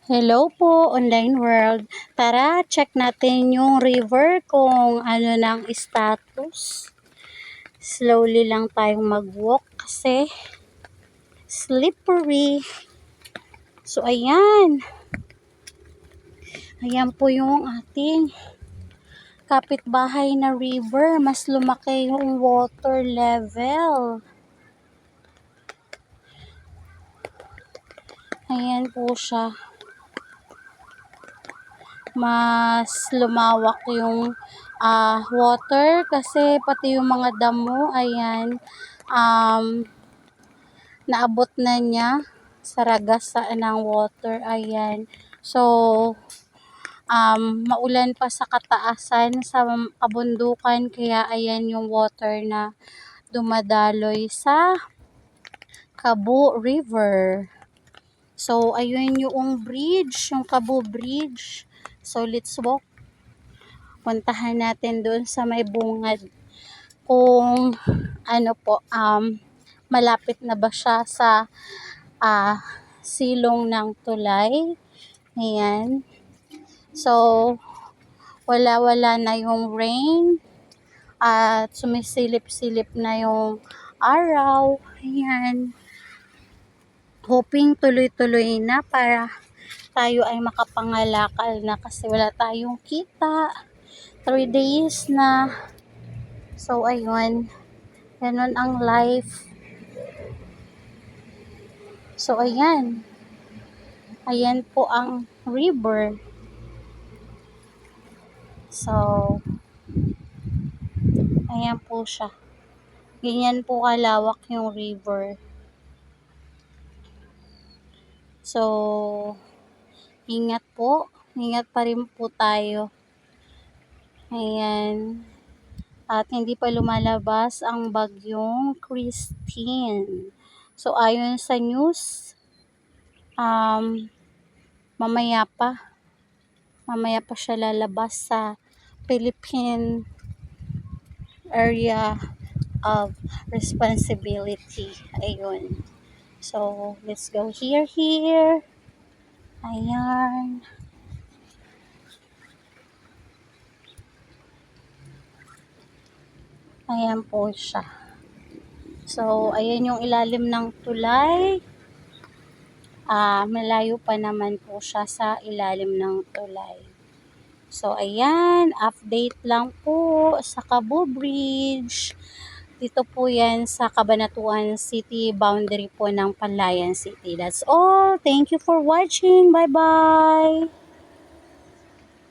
Hello po, online world. Tara, check natin yung river kung ano ng status. Slowly lang tayong mag-walk kasi slippery. So, ayan. Ayan po yung ating kapitbahay na river. Mas lumaki yung water level. Ayan po siya. Mas lumawak yung water kasi pati yung mga damo, ayan, naabot na niya sa ragasan ng water, ayan. So, maulan pa sa kataasan sa kabundukan, kaya ayan yung water na dumadaloy sa Kabu River. So, ayun yung bridge, yung Kabu Bridge. So, let's walk. Puntahan natin doon sa may bungad kung ano po, malapit na ba siya sa silong ng tulay. Ayan. So, wala na yung rain at sumisilip-silip na yung araw. Ayan. Hoping tuloy-tuloy na para tayo ay makapangalakal na kasi wala tayong kita. 3 days na. So, ayun. Ganun ang life. So, ayan. Ayan po ang river. So, ayan po siya. Ganyan po kalawak yung river. So, ingat po. Ingat pa rin po tayo. Ayan. At hindi pa lumalabas ang bagyong Christine. So, ayon sa news, mamaya pa siya lalabas sa Philippine area of responsibility. Ayun. So, let's go here. Ayan. Ayan po siya. So, ayan yung ilalim ng tulay. Malayo pa naman po siya sa ilalim ng tulay. So, ayan. Update lang po sa Kabu Bridge. Dito po yan sa Cabanatuan City, boundary po ng Palayan City. That's all. Thank you for watching. Bye-bye.